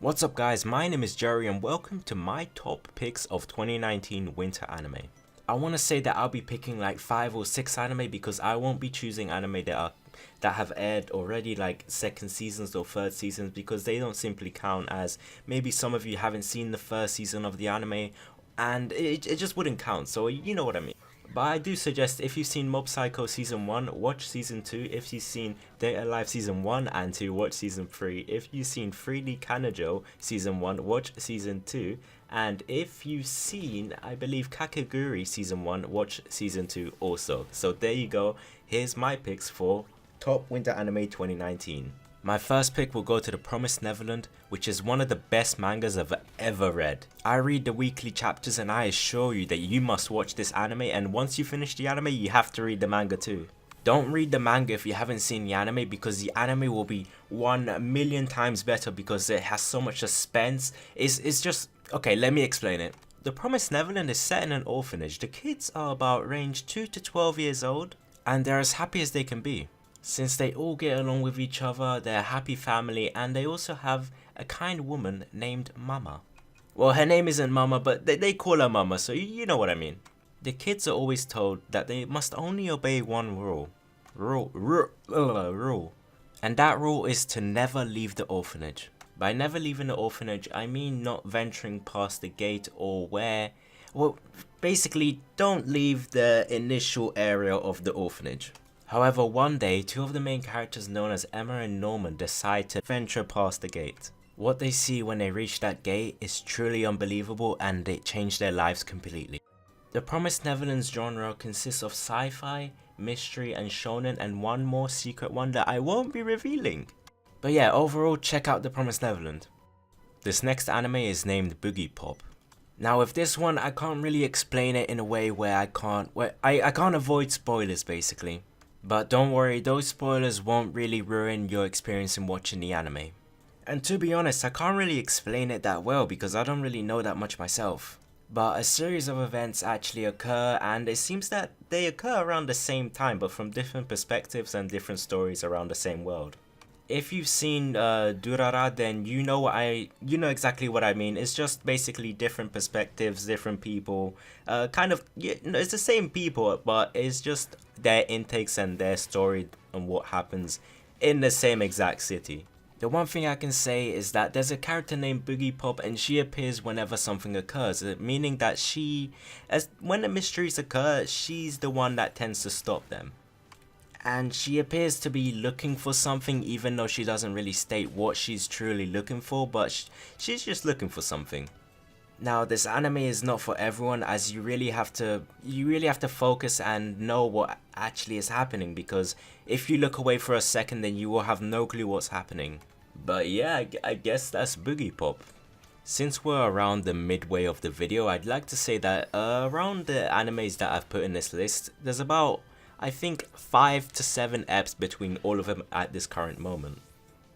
What's up guys, my name is Jerry and welcome to my top picks of 2019 winter anime. I want to say that I'll be picking like 5 or 6 anime because I won't be choosing anime that have aired already, like second seasons or third seasons, because they don't simply count, as maybe some of you haven't seen the first season of the anime and it just wouldn't count, so you know what I mean. But I do suggest, if you've seen Mob Psycho Season 1, watch Season 2. If you've seen Date Alive Season 1 and 2, watch Season 3. If you've seen Freely Kanojo Season 1, watch Season 2. And if you've seen, I believe, Kakegurui Season 1, watch Season 2 also. So there you go, here's my picks for Top Winter Anime 2019. My first pick will go to The Promised Neverland, which is one of the best mangas I've ever read. I read the weekly chapters and I assure you that you must watch this anime, and once you finish the anime you have to read the manga too. Don't read the manga if you haven't seen the anime, because the anime will be 1,000,000 times better because it has so much suspense. It's just, okay, let me explain it. The Promised Neverland is set in an orphanage. The kids are about range 2 to 12 years old and they're as happy as they can be. Since they all get along with each other, they're a happy family, and they also have a kind woman named Mama. Well, her name isn't Mama, but they call her Mama, so you know what I mean. The kids are always told that they must only obey one rule. Rule. And that rule is to never leave the orphanage. By never leaving the orphanage, I mean not venturing past the gate or basically don't leave the initial area of the orphanage. However, one day, two of the main characters known as Emma and Norman decide to venture past the gate. What they see when they reach that gate is truly unbelievable, and it changed their lives completely. The Promised Neverland's genre consists of sci-fi, mystery and shonen, and one more secret one that I won't be revealing. But yeah, overall check out The Promised Neverland. This next anime is named Boogie Pop. Now with this one I can't really explain it in a way where I can't avoid spoilers basically. But don't worry, those spoilers won't really ruin your experience in watching the anime. And to be honest, I can't really explain it that well because I don't really know that much myself. But a series of events actually occur, and it seems that they occur around the same time but from different perspectives and different stories around the same world. If you've seen Durara, then you know exactly what I mean. It's just basically different perspectives, different people. It's the same people, but it's just their intakes and their story and what happens in the same exact city. The one thing I can say is that there's a character named Boogie Pop, and she appears whenever something occurs, meaning that when the mysteries occur, she's the one that tends to stop them. And she appears to be looking for something, even though she doesn't really state what she's truly looking for, but she's just looking for something. Now this anime is not for everyone, as you really have to focus and know what actually is happening, because if you look away for a second then you will have no clue what's happening. But yeah, I guess that's Boogie Pop. Since we're around the midway of the video, I'd like to say that around the animes that I've put in this list, there's about, I think, 5 to 7 eps between all of them at this current moment.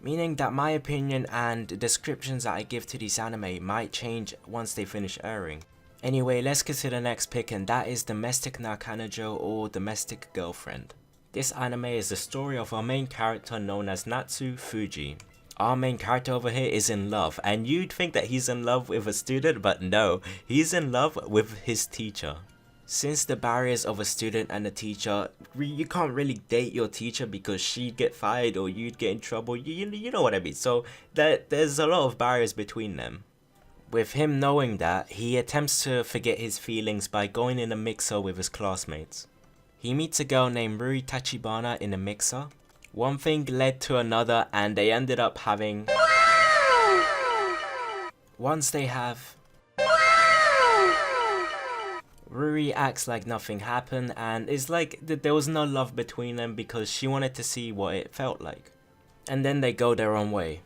Meaning that my opinion and descriptions that I give to these anime might change once they finish airing. Anyway, let's get to the next pick, and that is Domestic na Kanojo, or Domestic Girlfriend. This anime is the story of our main character known as Natsu Fuji. Our main character over here is in love, and you'd think that he's in love with a student, but no, he's in love with his teacher. Since the barriers of a student and a teacher, you can't really date your teacher because she'd get fired or you'd get in trouble, you know what I mean, so there's a lot of barriers between them. With him knowing that, he attempts to forget his feelings by going in a mixer with his classmates. He meets a girl named Rui Tachibana in a mixer. One thing led to another and they ended up having... Once they have... Ruri acts like nothing happened and it's like there was no love between them because she wanted to see what it felt like. And then they go their own way.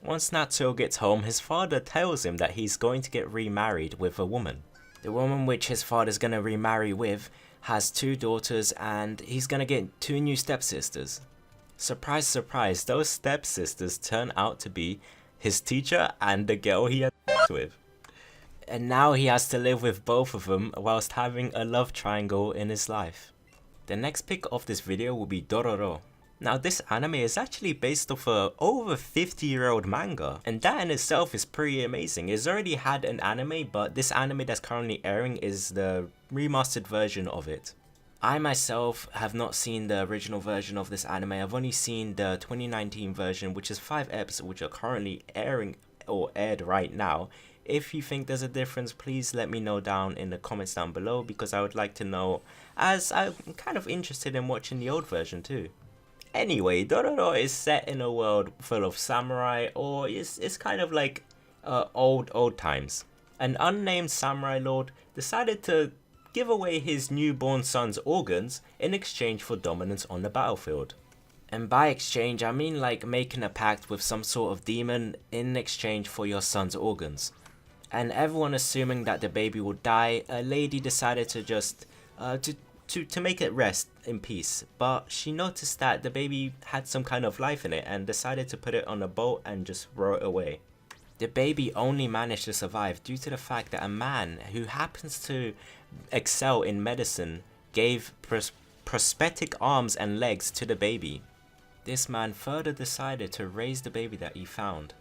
Once Natsuo gets home, his father tells him that he's going to get remarried with a woman. The woman which his father's going to remarry with has 2 daughters and he's going to get 2 new stepsisters. Surprise, surprise, those stepsisters turn out to be his teacher and the girl he had with. And now he has to live with both of them whilst having a love triangle in his life. The next pick of this video will be Dororo. Now this anime is actually based off a over 50-year-old manga, and that in itself is pretty amazing. It's already had an anime, but this anime that's currently airing is the remastered version of it. I myself have not seen the original version of this anime. I've only seen the 2019 version, which is 5 episodes which are currently airing or aired right now. If you think there's a difference, please let me know down in the comments down below, because I would like to know, as I'm kind of interested in watching the old version too. Anyway, Dororo is set in a world full of samurai, or it's kind of like old times. An unnamed samurai lord decided to give away his newborn son's organs in exchange for dominance on the battlefield. And by exchange, I mean like making a pact with some sort of demon in exchange for your son's organs. And everyone assuming that the baby would die, a lady decided to just to make it rest in peace. But she noticed that the baby had some kind of life in it and decided to put it on a boat and just row it away. The baby only managed to survive due to the fact that a man who happens to excel in medicine gave prosthetic arms and legs to the baby. This man further decided to raise the baby that he found,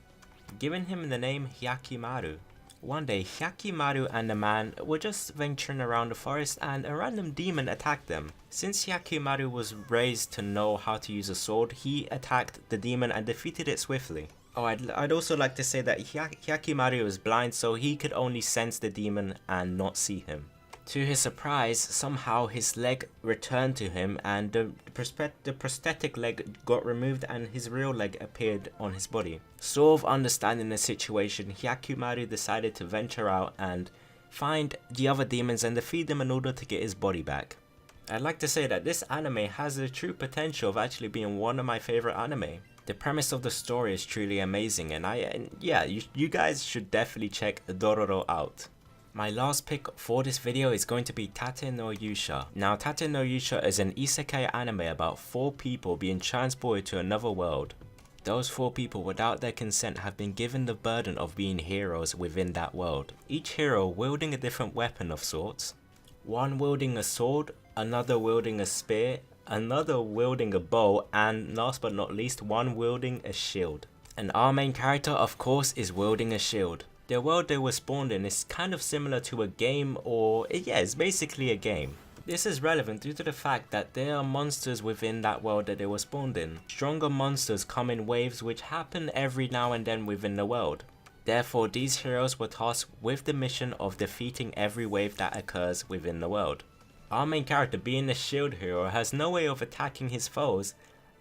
giving him the name Hyakimaru. One day, Hyakimaru and the man were just venturing around the forest and a random demon attacked them. Since Hyakimaru was raised to know how to use a sword, he attacked the demon and defeated it swiftly. Oh, I'd also like to say that Hyakimaru was blind, so he could only sense the demon and not see him. To his surprise, somehow his leg returned to him and the prosthetic leg got removed and his real leg appeared on his body. Sort of understanding the situation, Hyakimaru decided to venture out and find the other demons and defeat them in order to get his body back. I'd like to say that this anime has the true potential of actually being one of my favorite anime. The premise of the story is truly amazing, and yeah, you guys should definitely check Dororo out. My last pick for this video is going to be Tate no Yusha. Now, Tate no Yusha is an isekai anime about 4 people being transported to another world. Those 4 people, without their consent, have been given the burden of being heroes within that world. Each hero wielding a different weapon of sorts. One wielding a sword, another wielding a spear, another wielding a bow, and last but not least, one wielding a shield. And our main character, of course, is wielding a shield. The world they were spawned in is kind of similar to a game, or yeah, it's basically a game. This is relevant due to the fact that there are monsters within that world that they were spawned in. Stronger monsters come in waves which happen every now and then within the world. Therefore, these heroes were tasked with the mission of defeating every wave that occurs within the world. Our main character, being a shield hero, has no way of attacking his foes,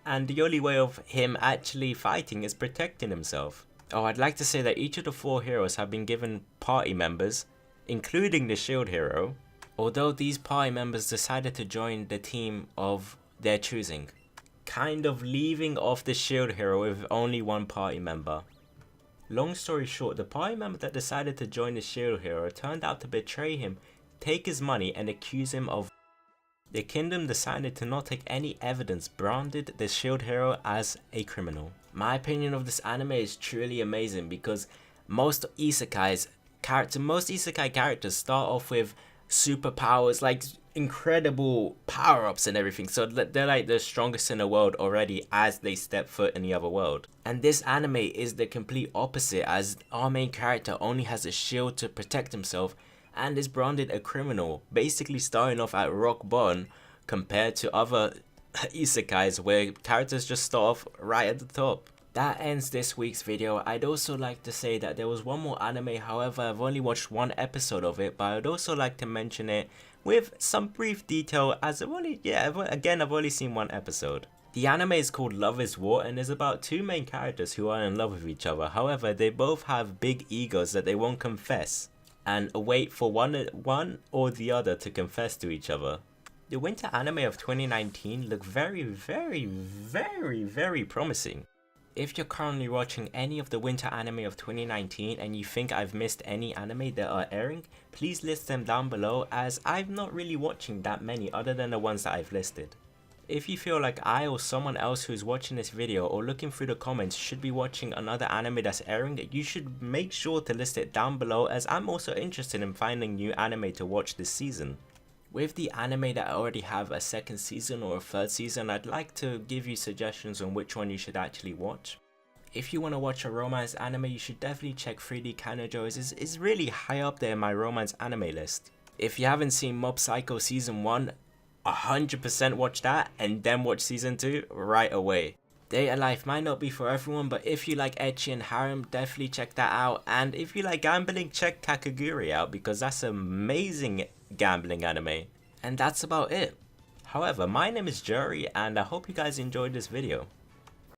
and the only way of him actually fighting is protecting himself. Oh, I'd like to say that each of the 4 heroes have been given party members, including the shield hero, although these party members decided to join the team of their choosing, kind of leaving off the shield hero with only 1 party member. Long story short, the party member that decided to join the shield hero turned out to betray him, take his money, and accuse him of. The kingdom decided to not take any evidence, branded the shield hero as a criminal. My opinion of this anime is truly amazing because most isekai characters start off with superpowers, like incredible power-ups and everything, so they're like the strongest in the world already as they step foot in the other world. And this anime is the complete opposite, as our main character only has a shield to protect himself and is branded a criminal, basically starting off at rock bottom compared to other isekais where characters just start off right at the top. That ends this week's video. I'd also like to say that there was one more anime, however I've only watched 1 episode of it, but I'd also like to mention it with some brief detail as I've only seen 1 episode. The anime is called Love is War and is about 2 main characters who are in love with each other. However, they both have big egos that they won't confess and wait for one or the other to confess to each other. The winter anime of 2019 looked very promising. If you're currently watching any of the winter anime of 2019 and you think I've missed any anime that are airing, please list them down below, as I'm not really watching that many other than the ones that I've listed. If you feel like I or someone else who's watching this video or looking through the comments should be watching another anime that's airing, you should make sure to list it down below, as I'm also interested in finding new anime to watch this season. With the anime that already have a second season or a third season, I'd like to give you suggestions on which one you should actually watch. If you want to watch a romance anime, you should definitely check 3D Kanojo. It's really high up there in my romance anime list. If you haven't seen Mob Psycho Season 1, 100% watch that and then watch Season 2 right away. Data Life might not be for everyone, but if you like ecchi and harem, definitely check that out. And if you like gambling, check Kakaguri out because that's an amazing gambling anime. And that's about it. However, my name is Jerry and I hope you guys enjoyed this video.